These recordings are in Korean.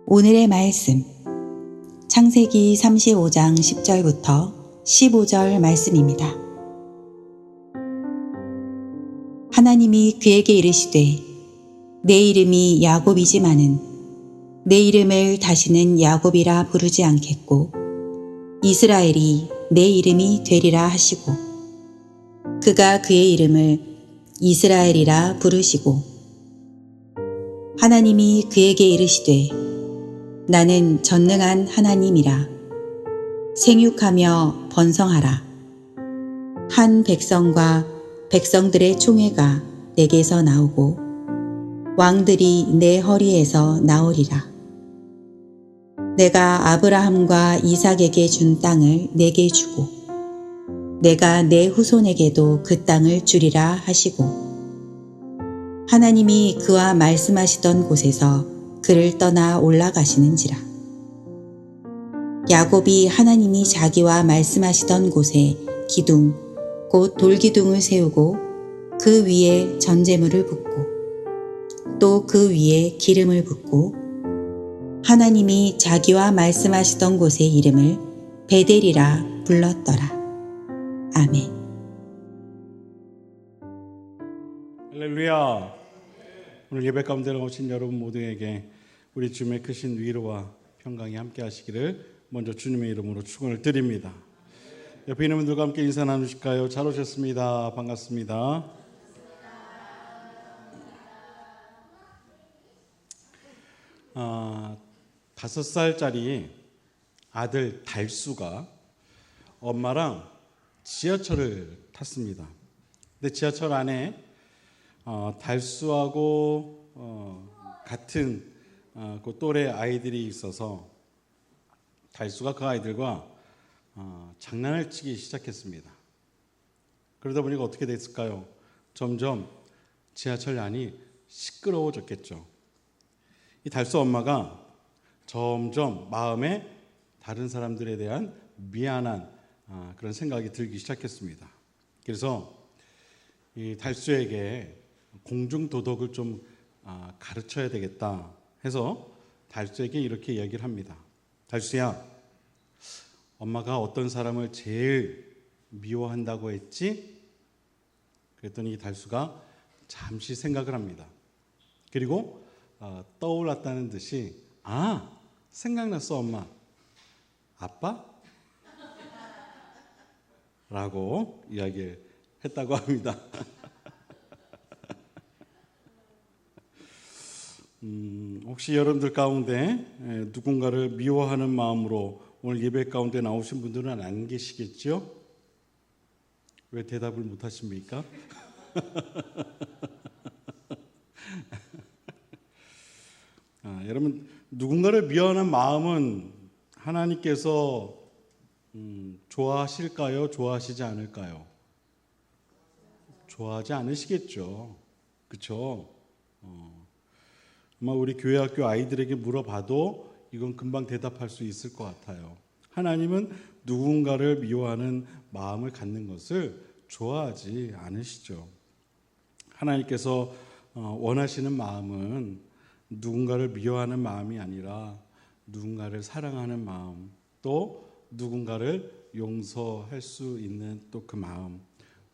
오늘의 말씀, 창세기 35장 10절부터 15절 말씀입니다. 하나님이 그에게 이르시되 내 이름이 야곱이지만은 내 이름을 다시는 야곱이라 부르지 않겠고 이스라엘이 내 이름이 되리라 하시고 그가 그의 이름을 이스라엘이라 부르시고 하나님이 그에게 이르시되 나는 전능한 하나님이라 생육하며 번성하라. 한 백성과 백성들의 총회가 내게서 나오고 왕들이 내 허리에서 나오리라. 내가 아브라함과 이삭에게 준 땅을 내게 주고 내가 내 후손에게도 그 땅을 주리라 하시고 하나님이 그와 말씀하시던 곳에서 그를 떠나 올라가시는지라. 야곱이 하나님이 자기와 말씀하시던 곳에 기둥 곧 돌기둥을 세우고 그 위에 전제물을 붓고 또 그 위에 기름을 붓고 하나님이 자기와 말씀하시던 곳의 이름을 베델이라 불렀더라. 아멘. 할렐루야. 오늘 예배 가운데 오신 여러분 모두에게 우리 주님의 크신 위로와 평강이 함께 하시기를 먼저 주님의 이름으로 축원을 드립니다. 옆에 있는 분들과 함께 인사 나누실까요? 잘 오셨습니다. 반갑습니다. 아, 5살짜리 아들 달수가 엄마랑 지하철을 탔습니다. 근데 지하철 안에 달수하고 같은 그 또래 아이들이 있어서 달수가 그 아이들과 장난을 치기 시작했습니다. 그러다 보니까 어떻게 됐을까요? 점점 지하철 안이 시끄러워졌겠죠. 이 달수 엄마가 점점 마음에 다른 사람들에 대한 미안한 그런 생각이 들기 시작했습니다. 그래서 이 달수에게 공중도덕을 좀 가르쳐야 되겠다 해서 달수에게 이렇게 이야기를 합니다. 달수야, 엄마가 어떤 사람을 제일 미워한다고 했지? 그랬더니 이 달수가 잠시 생각을 합니다. 그리고 떠올랐다는 듯이 생각났어 엄마. 아빠? 라고 이야기를 했다고 합니다. 혹시 여러분들 가운데 누군가를 미워하는 마음으로 오늘 예배 가운데 나오신 분들은 안 계시겠죠? 왜 대답을 못 하십니까? 여러분, 누군가를 미워하는 마음은 하나님께서 좋아하실까요? 좋아하시지 않을까요? 좋아하지 않으시겠죠. 그렇죠? 아마 우리 교회 학교 아이들에게 물어봐도 이건 금방 대답할 수 있을 것 같아요. 하나님은 누군가를 미워하는 마음을 갖는 것을 좋아하지 않으시죠. 하나님께서 원하시는 마음은 누군가를 미워하는 마음이 아니라 누군가를 사랑하는 마음, 또 누군가를 용서할 수 있는 또 그 마음,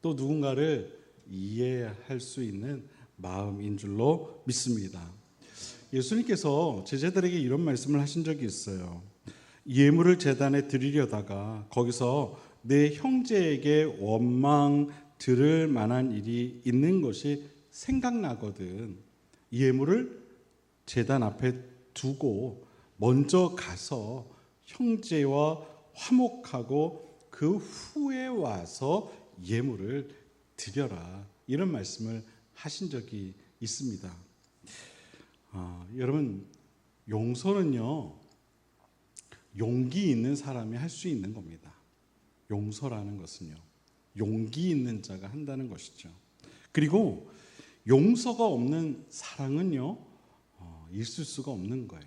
또 누군가를 이해할 수 있는 마음인 줄로 믿습니다. 예수님께서 제자들에게 이런 말씀을 하신 적이 있어요. 예물을 제단에 드리려다가 거기서 내 형제에게 원망 들을 만한 일이 있는 것이 생각나거든. 예물을 제단 앞에 두고 먼저 가서 형제와 화목하고 그 후에 와서 예물을 드려라. 이런 말씀을 하신 적이 있습니다. 여러분, 용서는요, 용기 있는 사람이 할 수 있는 겁니다. 용서라는 것은요, 용기 있는 자가 한다는 것이죠. 그리고 용서가 없는 사랑은요, 있을 수가 없는 거예요.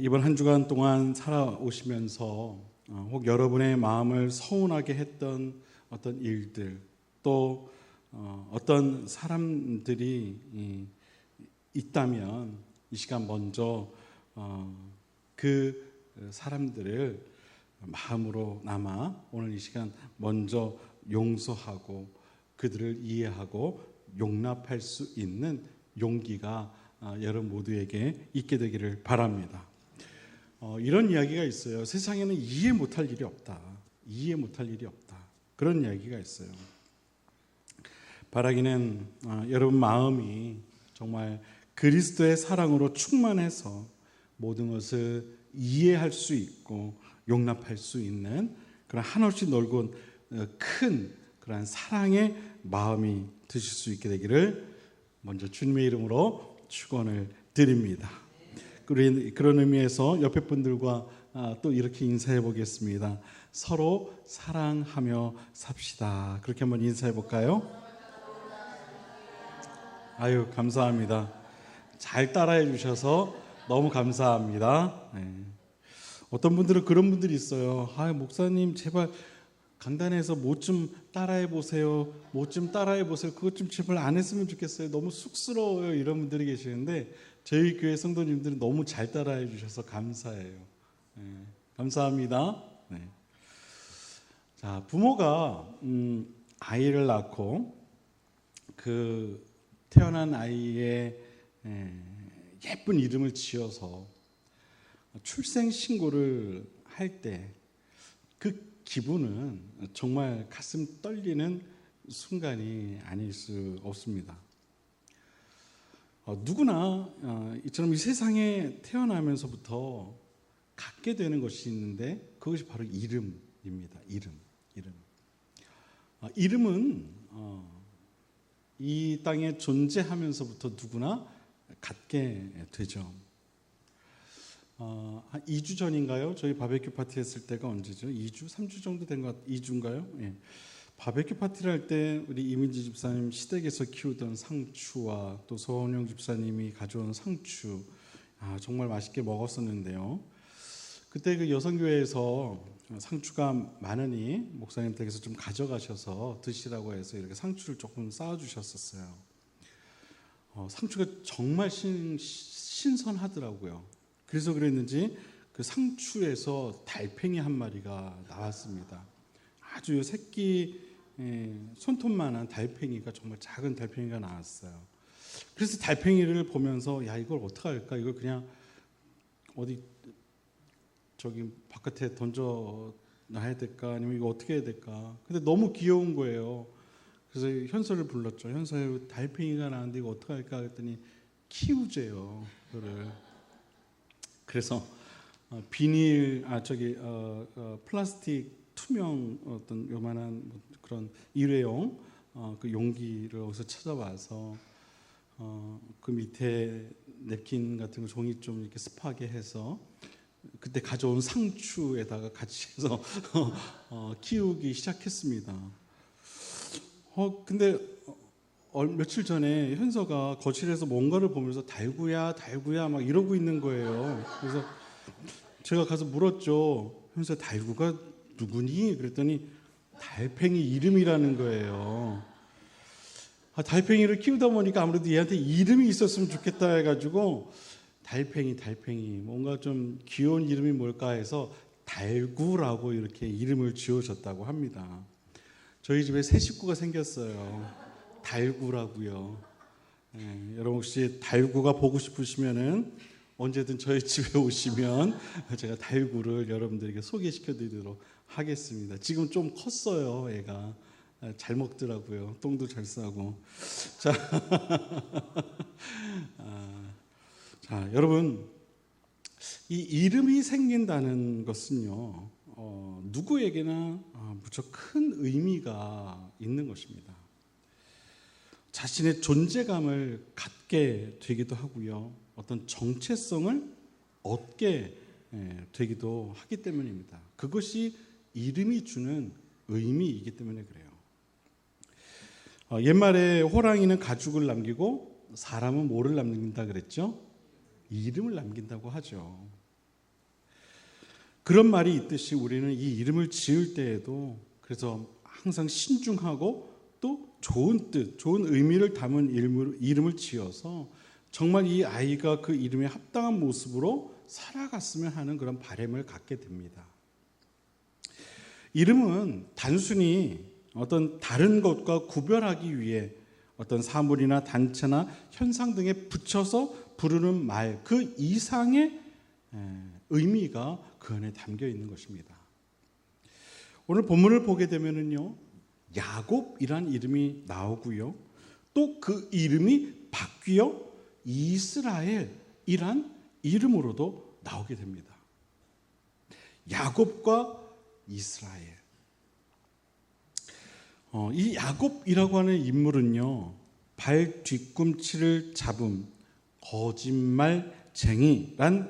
이번 한 주간 동안 살아오시면서 혹 여러분의 마음을 서운하게 했던 어떤 일들, 또 어떤 사람들이 있다면 이 시간 먼저 그 사람들을 마음으로 남아 오늘 이 시간 먼저 용서하고 그들을 이해하고 용납할 수 있는 용기가 여러분 모두에게 있게 되기를 바랍니다. 이런 이야기가 있어요. 세상에는 이해 못할 일이 없다. 이해 못할 일이 없다. 그런 이야기가 있어요. 바라기는 여러분 마음이 정말 그리스도의 사랑으로 충만해서 모든 것을 이해할 수 있고 용납할 수 있는 그런 한없이 넓은 큰 그런 사랑의 마음이 드실 수 있게 되기를 먼저 주님의 이름으로 축원을 드립니다. 그런 의미에서 옆에 분들과 또 이렇게 인사해 보겠습니다. 서로 사랑하며 삽시다. 그렇게 한번 인사해 볼까요? 아유, 감사합니다. 잘 따라해 주셔서 너무 감사합니다. 네. 어떤 분들은 그런 분들이 있어요. 목사님 제발 강단에서 뭐 좀 따라해 보세요. 뭐 좀 따라해 보세요. 그것 좀 제발 안 했으면 좋겠어요. 너무 쑥스러워요. 이런 분들이 계시는데 저희 교회 성도님들은 너무 잘 따라해 주셔서 감사해요. 네. 감사합니다. 네. 자, 부모가 아이를 낳고 그 태어난 아이의 예쁜 이름을 지어서 출생 신고를 할 때 그 기분은 정말 가슴 떨리는 순간이 아닐 수 없습니다. 누구나 이처럼 이 세상에 태어나면서부터 갖게 되는 것이 있는데 그것이 바로 이름입니다. 이름. 이름은 이 땅에 존재하면서부터 누구나 갖게 되죠. 한 2주 전인가요? 저희 바베큐 파티 했을 때가 언제죠? 2주? 3주 정도 된 것 같아요. 2주인가요? 예. 바베큐 파티를 할 때 우리 이민지 집사님 시댁에서 키우던 상추와 또 서원영 집사님이 가져온 상추 정말 맛있게 먹었었는데요. 그때 그 여성교회에서 상추가 많으니 목사님 댁에서 좀 가져가셔서 드시라고 해서 이렇게 상추를 조금 쌓아주셨었어요. 상추가 정말 신선하더라고요. 그래서 그랬는지 그 상추에서 달팽이 한 마리가 나왔습니다. 아주 새끼 손톱만한 달팽이가 정말 작은 달팽이가 나왔어요. 그래서 달팽이를 보면서 야 이걸 어떡할까? 이걸 그냥 어디 저기 바깥에 던져 놔야 될까? 아니면 이거 어떻게 해야 될까? 근데 너무 귀여운 거예요. 그래서 현서를 불렀죠. 현서야 달팽이가 나왔는데 이거 어떡할까? 했더니 키우재요. 그거를. 그래서 비닐 플라스틱 투명 어떤 요만한 그런 일회용 그 용기를 어디서 찾아와서 그 밑에 냅킨 같은 거 종이 좀 이렇게 습하게 해서 그때 가져온 상추에다가 같이 해서 키우기 시작했습니다. 근데 며칠 전에 현서가 거실에서 뭔가를 보면서 달구야 막 이러고 있는 거예요. 그래서 제가 가서 물었죠. 현서 달구가 누구니? 그랬더니 달팽이 이름이라는 거예요. 달팽이를 키우다 보니까 아무래도 얘한테 이름이 있었으면 좋겠다 해가지고 달팽이 뭔가 좀 귀여운 이름이 뭘까 해서 달구라고 이렇게 이름을 지어줬다고 합니다. 저희 집에 새 식구가 생겼어요. 달구라고요. 여러분 혹시 달구가 보고 싶으시면은 언제든 저희 집에 오시면 제가 달구를 여러분들에게 소개시켜드리도록 하겠습니다. 지금 좀 컸어요, 애가. 잘 먹더라고요. 똥도 잘 싸고. 자, 여러분 이 이름이 생긴다는 것은요 누구에게나 무척 큰 의미가 있는 것입니다. 자신의 존재감을 갖게 되기도 하고요. 어떤 정체성을 얻게 되기도 하기 때문입니다. 그것이 이름이 주는 의미이기 때문에 그래요. 옛말에 호랑이는 가죽을 남기고 사람은 뭐를 남긴다 그랬죠? 이름을 남긴다고 하죠. 그런 말이 있듯이 우리는 이 이름을 지을 때에도 그래서 항상 신중하고 또 좋은 뜻, 좋은 의미를 담은 이름을 지어서 정말 이 아이가 그 이름에 합당한 모습으로 살아갔으면 하는 그런 바람을 갖게 됩니다. 이름은 단순히 어떤 다른 것과 구별하기 위해 어떤 사물이나 단체나 현상 등에 붙여서 부르는 말, 그 이상의 의미가 그 안에 담겨 있는 것입니다. 오늘 본문을 보게 되면은요, 야곱이란 이름이 나오고요, 또 그 이름이 바뀌어 이스라엘이란 이름으로도 나오게 됩니다. 야곱과 이스라엘. 이 야곱이라고 하는 인물은요, 발 뒤꿈치를 잡음, 거짓말쟁이란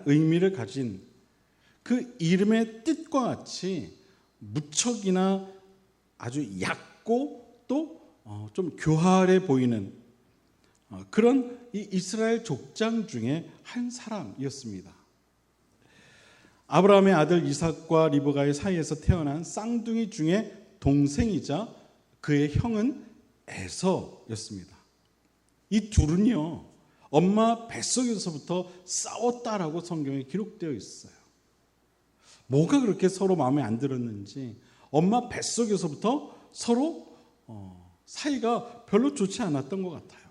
의미를 가진 그 이름의 뜻과 같이 무척이나 아주 얕고 또 좀 교활해 보이는 그런 이 이스라엘 족장 중에 한 사람이었습니다. 아브라함의 아들 이삭과 리브가의 사이에서 태어난 쌍둥이 중에 동생이자 그의 형은 에서였습니다. 이 둘은요, 엄마 뱃속에서부터 싸웠다라고 성경에 기록되어 있어요. 뭐가 그렇게 서로 마음에 안 들었는지 엄마 뱃속에서부터 서로 사이가 별로 좋지 않았던 것 같아요.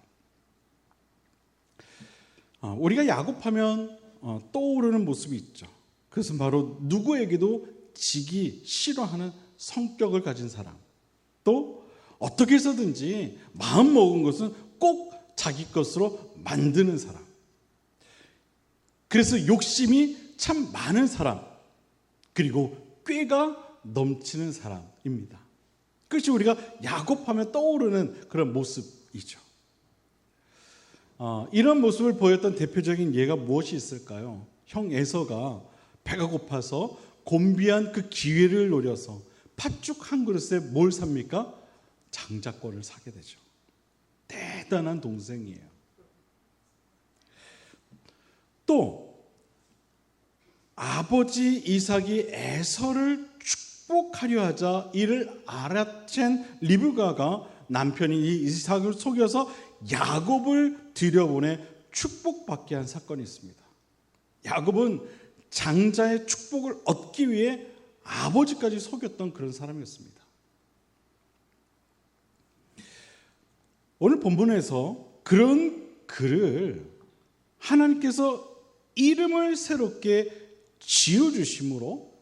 우리가 야곱하면 떠오르는 모습이 있죠. 그것은 바로 누구에게도 지기 싫어하는 성격을 가진 사람, 또 어떻게 해서든지 마음 먹은 것은 꼭 자기 것으로 만드는 사람, 그래서 욕심이 참 많은 사람, 그리고 꾀가 넘치는 사람입니다. 그것이 우리가 야곱하면 떠오르는 그런 모습이죠. 이런 모습을 보였던 대표적인 예가 무엇이 있을까요? 형 에서가 배가 고파서 곤비한 그 기회를 노려서 팥죽 한 그릇에 뭘 삽니까? 장자권을 사게 되죠. 대단한 동생이에요. 또 아버지 이삭이 에서를 축복하려 하자 이를 알아챈 리브가가 남편이 이 이삭을 속여서 야곱을 들여보내 축복받게 한 사건이 있습니다. 야곱은 장자의 축복을 얻기 위해 아버지까지 속였던 그런 사람이었습니다. 오늘 본문에서 그런 그를 하나님께서 이름을 새롭게 지어주심으로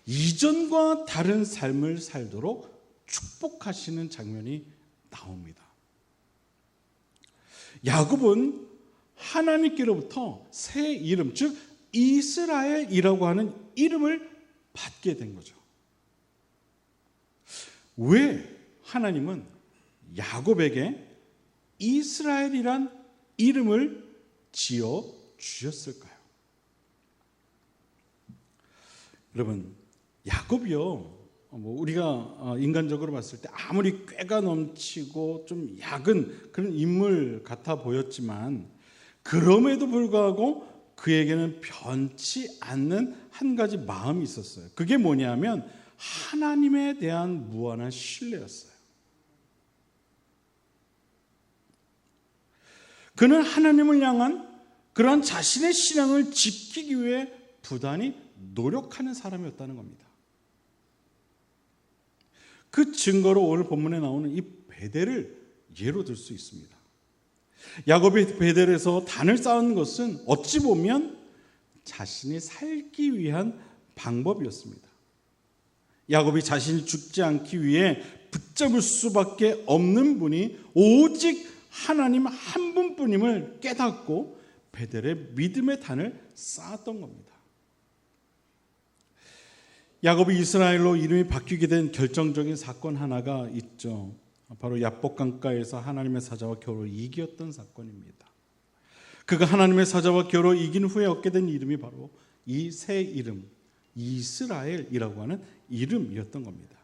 이전과 다른 삶을 살도록 축복하시는 장면이 나옵니다. 야곱은 하나님께로부터 새 이름, 즉 이스라엘이라고 하는 이름을 받게 된 거죠. 왜 하나님은 야곱에게 이스라엘이란 이름을 지어 주셨을까요? 여러분, 야곱이요, 우리가 인간적으로 봤을 때 아무리 꾀가 넘치고 좀 약은 그런 인물 같아 보였지만, 그럼에도 불구하고 그에게는 변치 않는 한 가지 마음이 있었어요. 그게 뭐냐면 하나님에 대한 무한한 신뢰였어요. 그는 하나님을 향한 그러한 자신의 신앙을 지키기 위해 부단히 노력하는 사람이었다는 겁니다. 그 증거로 오늘 본문에 나오는 이 베델을 예로 들 수 있습니다. 야곱이 베델에서 단을 쌓은 것은 어찌 보면 자신이 살기 위한 방법이었습니다. 야곱이 자신이 죽지 않기 위해 붙잡을 수밖에 없는 분이 오직 하나님 한 분뿐임을 깨닫고 베델에 믿음의 단을 쌓았던 겁니다. 야곱이 이스라엘로 이름이 바뀌게 된 결정적인 사건 하나가 있죠. 바로 야복 강가에서 하나님의 사자와 겨루 이겼던 사건입니다. 그가 하나님의 사자와 겨루 이긴 후에 얻게 된 이름이 바로 이 새 이름 이스라엘이라고 하는 이름이었던 겁니다.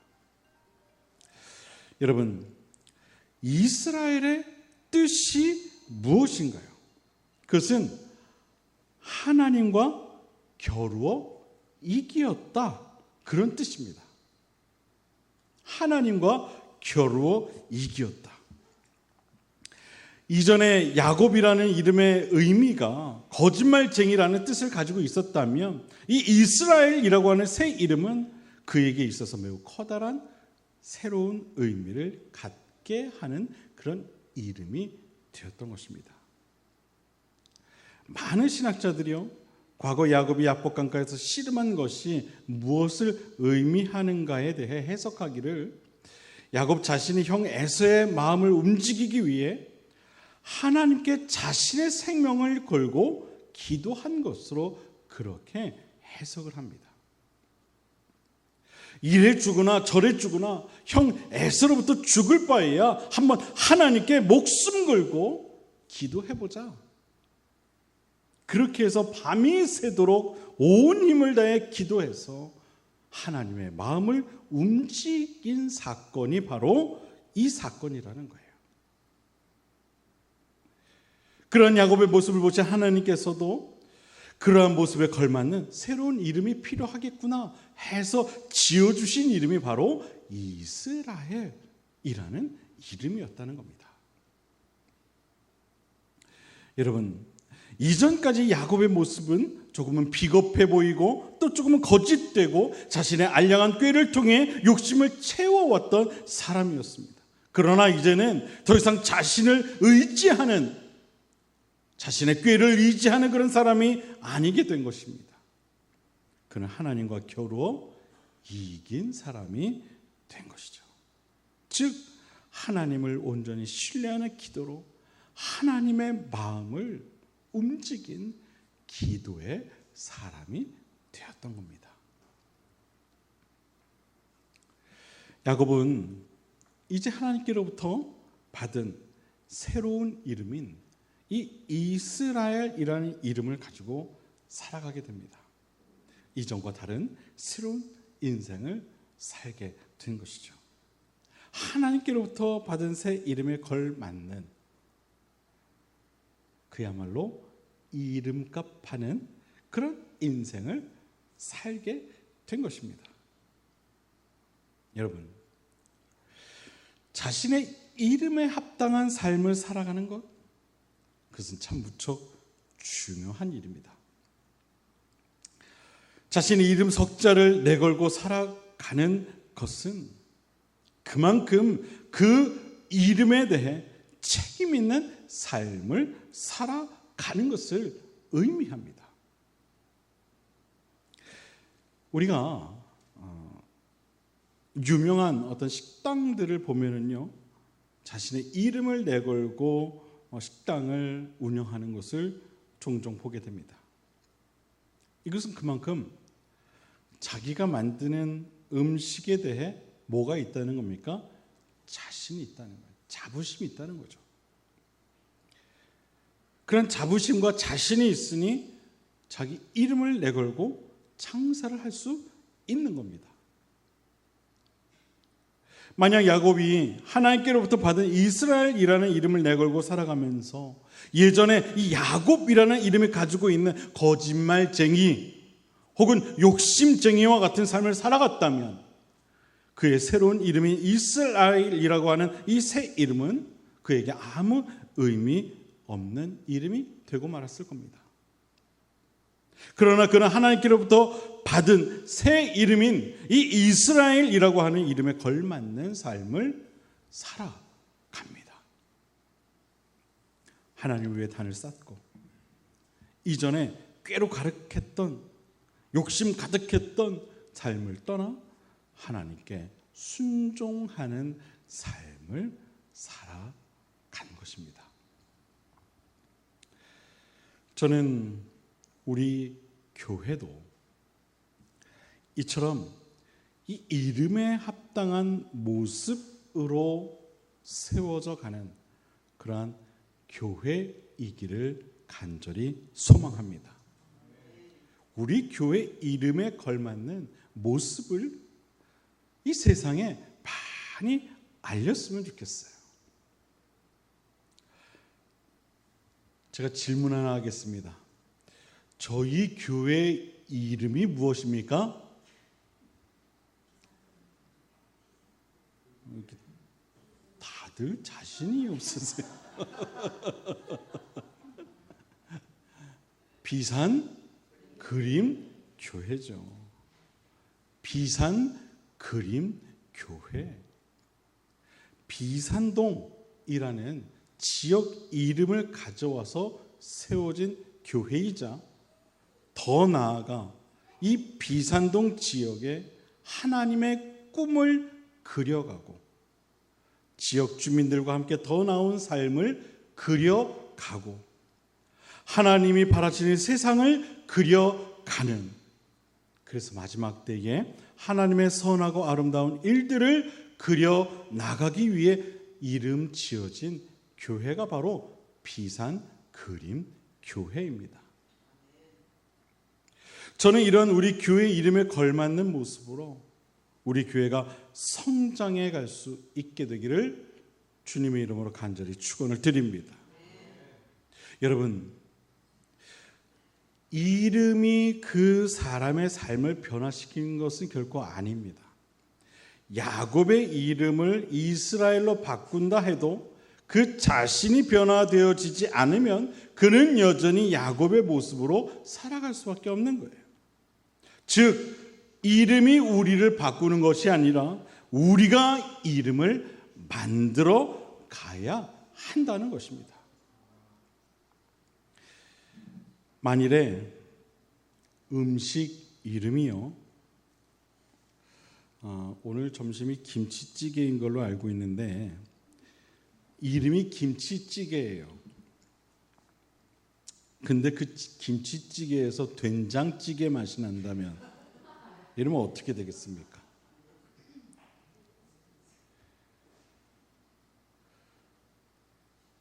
여러분, 이스라엘의 뜻이 무엇인가요? 그것은 하나님과 겨루어 이기었다, 그런 뜻입니다. 하나님과 겨루어 이기었다. 이전에 야곱이라는 이름의 의미가 거짓말쟁이라는 뜻을 가지고 있었다면 이 이스라엘이라고 하는 새 이름은 그에게 있어서 매우 커다란 새로운 의미를 갖게 하는 그런 이름이 되었던 것입니다. 많은 신학자들이요, 과거 야곱이 야복강가에서 씨름한 것이 무엇을 의미하는가에 대해 해석하기를 야곱 자신이 형 에서의 마음을 움직이기 위해 하나님께 자신의 생명을 걸고 기도한 것으로 그렇게 해석을 합니다. 이래 죽으나 저래 죽으나 형 에서로부터 죽을 바에야 한번 하나님께 목숨 걸고 기도해보자. 그렇게 해서 밤이 새도록 온 힘을 다해 기도해서 하나님의 마음을 움직인 사건이 바로 이 사건이라는 거예요. 그런 야곱의 모습을 보신 하나님께서도 그러한 모습에 걸맞는 새로운 이름이 필요하겠구나 해서 지어주신 이름이 바로 이스라엘이라는 이름이었다는 겁니다. 여러분, 이전까지 야곱의 모습은 조금은 비겁해 보이고 또 조금은 거짓되고 자신의 알량한 꾀를 통해 욕심을 채워왔던 사람이었습니다. 그러나 이제는 더 이상 자신의 꾀를 의지하는 그런 사람이 아니게 된 것입니다. 그는 하나님과 겨루어 이긴 사람이 된 것이죠. 즉 하나님을 온전히 신뢰하는 기도로 하나님의 마음을 움직인 기도의 사람이 되었던 겁니다. 야곱은 이제 하나님께로부터 받은 새로운 이름인 이 이스라엘이라는 이름을 가지고 살아가게 됩니다. 이전과 다른 새로운 인생을 살게 된 것이죠. 하나님께로부터 받은 새 이름에 걸맞는 그야말로 이름값 하는 그런 인생을 살게 된 것입니다. 여러분, 자신의 이름에 합당한 삶을 살아가는 것, 그것은 참 무척 중요한 일입니다. 자신의 이름 석자를 내걸고 살아가는 것은 그만큼 그 이름에 대해 책임 있는 삶을 살아가는 것을 의미합니다. 우리가 유명한 어떤 식당들을 보면은요, 자신의 이름을 내걸고 식당을 운영하는 것을 종종 보게 됩니다. 이것은 그만큼 자기가 만드는 음식에 대해 뭐가 있다는 겁니까? 자신이 있다는 거예요. 자부심이 있다는 거죠. 그런 자부심과 자신이 있으니 자기 이름을 내걸고 장사를 할 수 있는 겁니다. 만약 야곱이 하나님께로부터 받은 이스라엘이라는 이름을 내걸고 살아가면서 예전에 이 야곱이라는 이름이 가지고 있는 거짓말쟁이 혹은 욕심쟁이와 같은 삶을 살아갔다면 그의 새로운 이름인 이스라엘이라고 하는 이 새 이름은 그에게 아무 의미 없는 이름이 되고 말았을 겁니다. 그러나 그는 하나님께로부터 받은 새 이름인 이 이스라엘이라고 하는 이름에 걸맞는 삶을 살아갑니다. 하나님 위에 단을 쌓고 이전에 꾀로 가득했던 욕심 가득했던 삶을 떠나 하나님께 순종하는 삶을 살아간 것입니다. 저는 우리 교회도 이처럼 이 이름에 합당한 모습으로 세워져 가는 그러한 교회이기를 간절히 소망합니다. 우리 교회 이름에 걸맞는 모습을 이 세상에 많이 알렸으면 좋겠어요. 제가 질문 하나 하겠습니다. 저희 교회 이름이 무엇입니까? 다들 자신이 없으세요. 비산 그림 교회죠. 비산 그림 교회. 비산동이라는 지역 이름을 가져와서 세워진 교회이자 더 나아가 이 비산동 지역에 하나님의 꿈을 그려가고 지역 주민들과 함께 더 나은 삶을 그려가고 하나님이 바라시는 세상을 그려가는, 그래서 마지막 때에 하나님의 선하고 아름다운 일들을 그려나가기 위해 이름 지어진 교회가 바로 비산 그림 교회입니다. 저는 이런 우리 교회 이름에 걸맞는 모습으로 우리 교회가 성장해 갈 수 있게 되기를 주님의 이름으로 간절히 축원을 드립니다. 여러분, 이름이 그 사람의 삶을 변화시키는 것은 결코 아닙니다. 야곱의 이름을 이스라엘로 바꾼다 해도 그 자신이 변화되어지지 않으면 그는 여전히 야곱의 모습으로 살아갈 수밖에 없는 거예요. 즉 이름이 우리를 바꾸는 것이 아니라 우리가 이름을 만들어 가야 한다는 것입니다. 만일에 음식 이름이요, 오늘 점심이 김치찌개인 걸로 알고 있는데 이름이 김치찌개예요. 근데 그 김치찌개에서 된장찌개 맛이 난다면 이러면 어떻게 되겠습니까?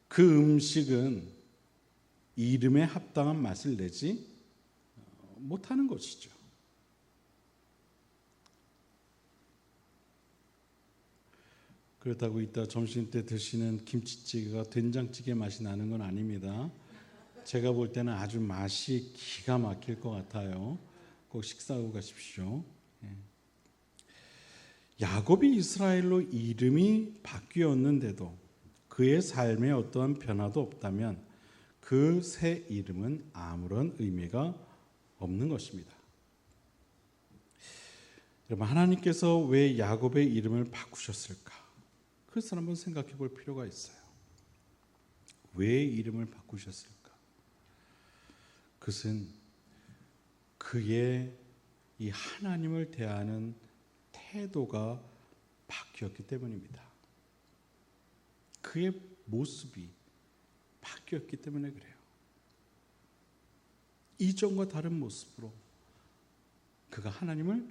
그 음식은 이름에 합당한 맛을 내지 못하는 것이죠. 그렇다고 이따 점심때 드시는 김치찌개가 된장찌개 맛이 나는 건 아닙니다. 제가 볼 때는 아주 맛이 기가 막힐 것 같아요. 꼭 식사하고 가십시오. 야곱이 이스라엘로 이름이 바뀌었는데도 그의 삶에 어떠한 변화도 없다면 그 새 이름은 아무런 의미가 없는 것입니다. 여러분, 하나님께서 왜 야곱의 이름을 바꾸셨을까? 그것을 한번 생각해 볼 필요가 있어요. 왜 이름을 바꾸셨을까? 그것은 그의 이 하나님을 대하는 태도가 바뀌었기 때문입니다. 그의 모습이 바뀌었기 때문에 그래요. 이전과 다른 모습으로 그가 하나님을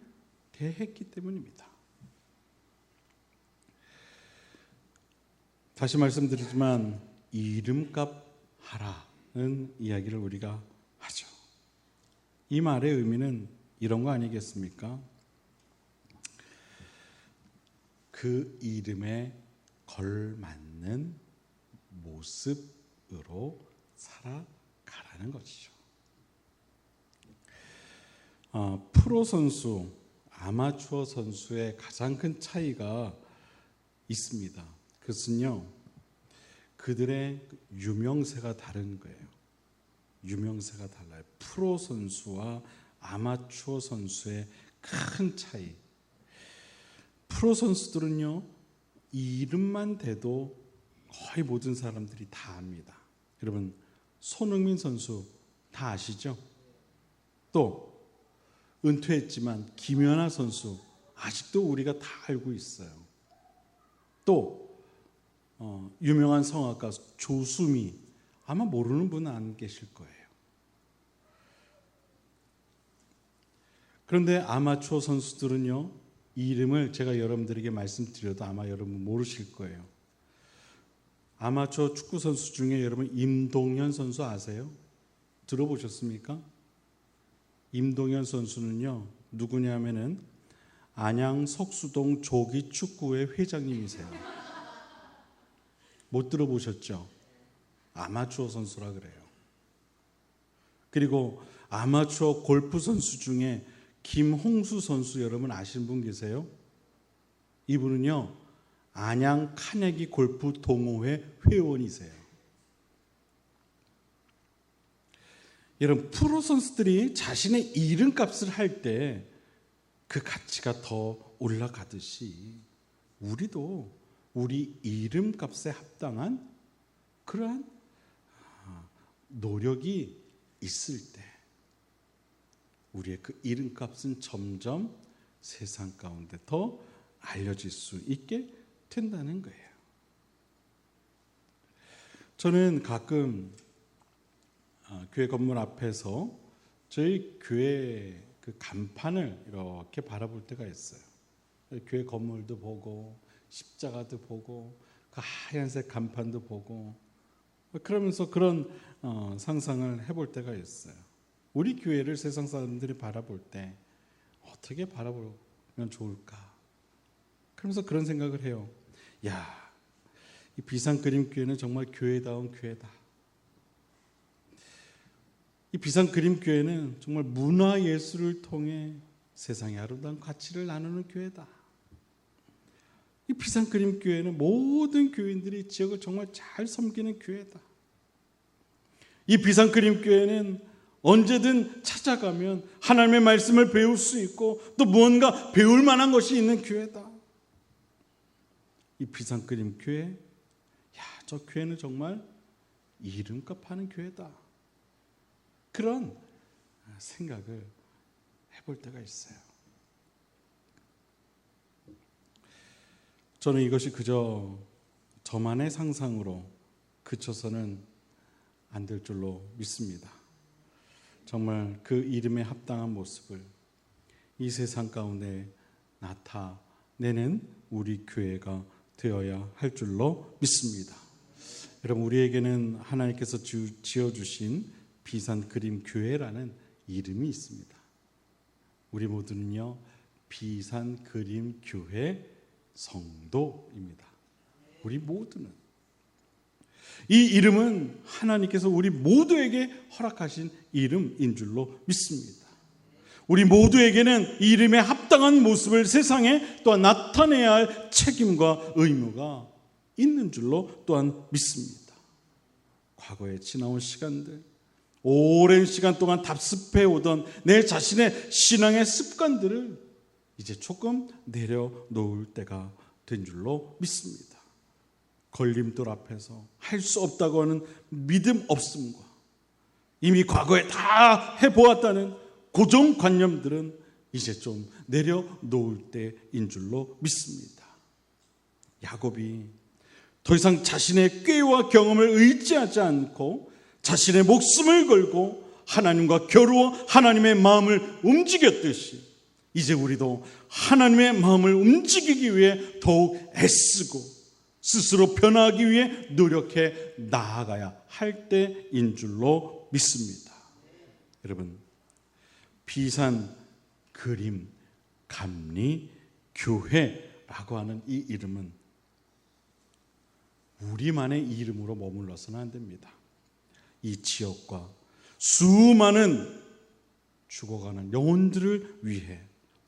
대했기 때문입니다. 다시 말씀드리지만 이름값 하라는 이야기를 우리가 하죠. 이 말의 의미는 이런 거 아니겠습니까? 그 이름에 걸맞는 모습으로 살아가라는 것이죠. 프로 선수, 아마추어 선수의 가장 큰 차이가 있습니다. 그것은요, 그들의 유명세가 다른 거예요. 유명세가 달라요. 프로 선수와 아마추어 선수의 큰 차이. 프로 선수들은요, 이름만 대도 거의 모든 사람들이 다 압니다. 여러분, 손흥민 선수 다 아시죠? 또 은퇴했지만 김연아 선수 아직도 우리가 다 알고 있어요. 또 유명한 성악가 조수미, 아마 모르는 분은 안 계실 거예요. 그런데 아마추어 선수들은요, 이름을 제가 여러분들에게 말씀드려도 아마 여러분 모르실 거예요. 아마추어 축구 선수 중에 여러분 임동현 선수 아세요? 들어보셨습니까? 임동현 선수는요, 누구냐면은 안양 석수동 조기 축구회 회장님이세요. 못 들어보셨죠? 아마추어 선수라 그래요. 그리고 아마추어 골프 선수 중에 김홍수 선수 여러분 아시는 분 계세요? 이분은요, 안양 카네기 골프 동호회 회원이세요. 여러분, 프로 선수들이 자신의 이름값을 할 때 그 가치가 더 올라가듯이 우리도 우리 이름값에 합당한 그러한 노력이 있을 때 우리의 그 이름값은 점점 세상 가운데 더 알려질 수 있게 된다는 거예요. 저는 가끔 교회 건물 앞에서 저희 교회 그 간판을 이렇게 바라볼 때가 있어요. 교회 건물도 보고 십자가도 보고 그 하얀색 간판도 보고 그러면서 그런 상상을 해볼 때가 있어요. 우리 교회를 세상 사람들이 바라볼 때 어떻게 바라보면 좋을까? 그러면서 그런 생각을 해요. 야, 이 비상그림교회는 정말 교회다운 교회다. 이 비상그림교회는 정말 문화예술을 통해 세상의 아름다운 가치를 나누는 교회다. 이 비상그림교회는 모든 교인들이 지역을 정말 잘 섬기는 교회다. 이 비상그림교회는 언제든 찾아가면 하나님의 말씀을 배울 수 있고 또 무언가 배울 만한 것이 있는 교회다. 이 비상그림교회, 야, 저 교회는 정말 이름값 하는 교회다. 그런 생각을 해볼 때가 있어요. 저는 이것이 그저 저만의 상상으로 그쳐서는 안 될 줄로 믿습니다. 정말 그 이름에 합당한 모습을 이 세상 가운데 나타내는 우리 교회가 되어야 할 줄로 믿습니다. 여러분, 우리에게는 하나님께서 지어주신 비산그림교회라는 이름이 있습니다. 우리 모두는요, 비산그림교회 성도입니다. 우리 모두는. 이 이름은 하나님께서 우리 모두에게 허락하신 이름인 줄로 믿습니다. 우리 모두에게는 이 이름에 합당한 모습을 세상에 또한 나타내야 할 책임과 의무가 있는 줄로 또한 믿습니다. 과거에 지나온 시간들, 오랜 시간 동안 답습해오던 내 자신의 신앙의 습관들을 이제 조금 내려놓을 때가 된 줄로 믿습니다. 걸림돌 앞에서 할 수 없다고 하는 믿음 없음과 이미 과거에 다 해보았다는 고정관념들은 이제 좀 내려놓을 때인 줄로 믿습니다. 야곱이 더 이상 자신의 꾀와 경험을 의지하지 않고 자신의 목숨을 걸고 하나님과 겨루어 하나님의 마음을 움직였듯이 이제 우리도 하나님의 마음을 움직이기 위해 더욱 애쓰고 스스로 변화하기 위해 노력해 나아가야 할 때인 줄로 믿습니다. 여러분, 비산 그림 감리 교회라고 하는 이 이름은 우리만의 이름으로 머물러서는 안 됩니다. 이 지역과 수많은 죽어가는 영혼들을 위해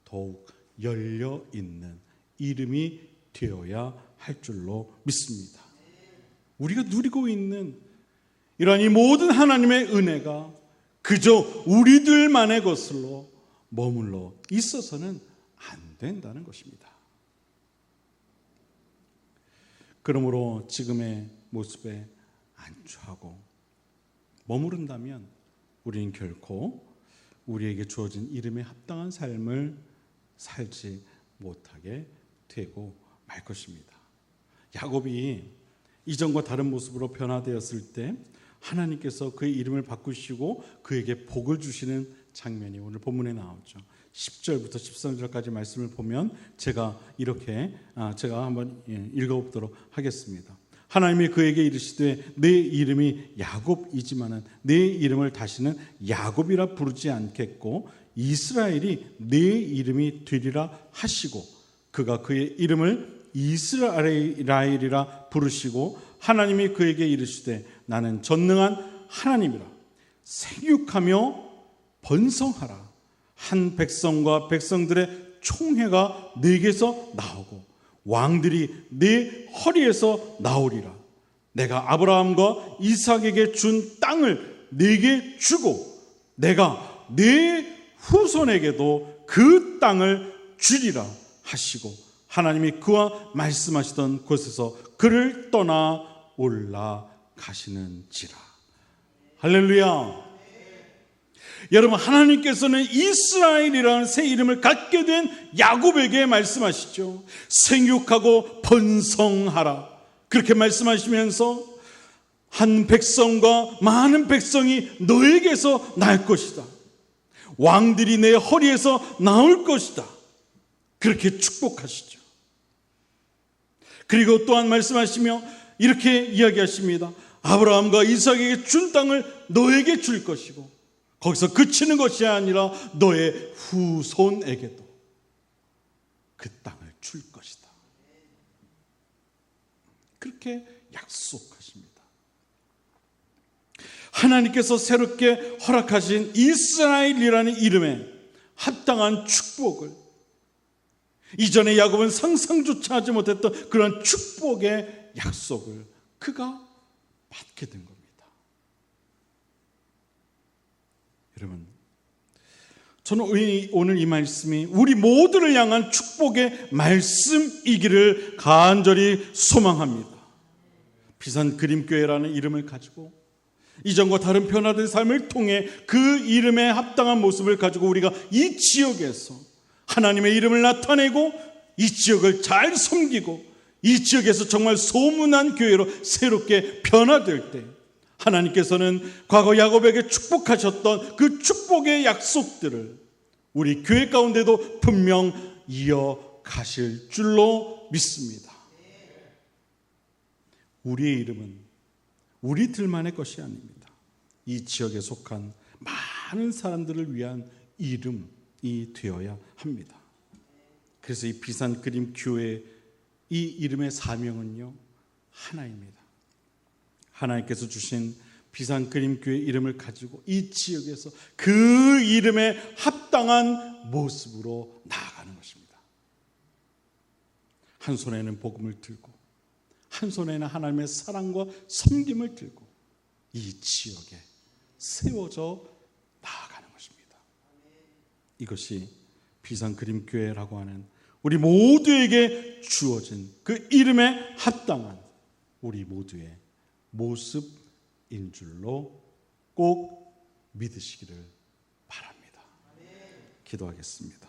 더욱 열려있는 이름이 되어야 할 줄로 믿습니다. 우리가 누리고 있는 이러한 이 모든 하나님의 은혜가 그저 우리들만의 것으로 머물러 있어서는 안 된다는 것입니다. 그러므로 지금의 모습에 안주하고 머무른다면 우리는 결코 우리에게 주어진 이름에 합당한 삶을 살지 못하게 되고 말 것입니다. 야곱이 이전과 다른 모습으로 변화되었을 때 하나님께서 그의 이름을 바꾸시고 그에게 복을 주시는 장면이 오늘 본문에 나오죠. 10절부터 13절까지 말씀을 보면 제가 한번 읽어보도록 하겠습니다. 하나님이 그에게 이르시되 내 이름이 야곱이지만은 내 이름을 다시는 야곱이라 부르지 않겠고 이스라엘이 내 이름이 되리라 하시고 그가 그의 이름을 이스라엘이라 부르시고 하나님이 그에게 이르시되 나는 전능한 하나님이라 생육하며 번성하라 한 백성과 백성들의 총회가 네게서 나오고 왕들이 네 허리에서 나오리라. 내가 아브라함과 이삭에게 준 땅을 네게 주고 내가 네 후손에게도 그 땅을 주리라 하시고 하나님이 그와 말씀하시던 곳에서 그를 떠나 올라가시는지라. 할렐루야. 여러분, 하나님께서는 이스라엘이라는 새 이름을 갖게 된 야곱에게 말씀하시죠. 생육하고 번성하라, 그렇게 말씀하시면서 한 백성과 많은 백성이 너에게서 날 것이다. 왕들이 내 허리에서 나올 것이다. 그렇게 축복하시죠. 그리고 또한 말씀하시며 이렇게 이야기하십니다. 아브라함과 이삭에게 준 땅을 너에게 줄 것이고 거기서 그치는 것이 아니라 너의 후손에게도 그 땅을 줄 것이다. 그렇게 약속하십니다. 하나님께서 새롭게 허락하신 이스라엘이라는 이름에 합당한 축복을, 이전에 야곱은 상상조차 하지 못했던 그런 축복의 약속을 그가 받게 된 겁니다. 여러분, 저는 오늘 이 말씀이 우리 모두를 향한 축복의 말씀이기를 간절히 소망합니다. 비산그림교회라는 이름을 가지고 이전과 다른 변화된 삶을 통해 그 이름에 합당한 모습을 가지고 우리가 이 지역에서 하나님의 이름을 나타내고 이 지역을 잘 섬기고 이 지역에서 정말 소문난 교회로 새롭게 변화될 때 하나님께서는 과거 야곱에게 축복하셨던 그 축복의 약속들을 우리 교회 가운데도 분명 이어가실 줄로 믿습니다. 우리의 이름은 우리들만의 것이 아닙니다. 이 지역에 속한 많은 사람들을 위한 이름이 되어야 합니다. 그래서 이 비산그림교회 이 이름의 사명은요, 하나입니다. 하나님께서 주신 비산그림교회 이름을 가지고 이 지역에서 그 이름에 합당한 모습으로 나아가는 것입니다. 한 손에는 복음을 들고 한 손에는 하나님의 사랑과 섬김을 들고 이 지역에 세워져 나아가는 것입니다. 이것이 비산그림교회라고 하는 우리 모두에게 주어진 그 이름에 합당한 우리 모두의 모습인 줄로 꼭 믿으시기를 바랍니다. 기도하겠습니다.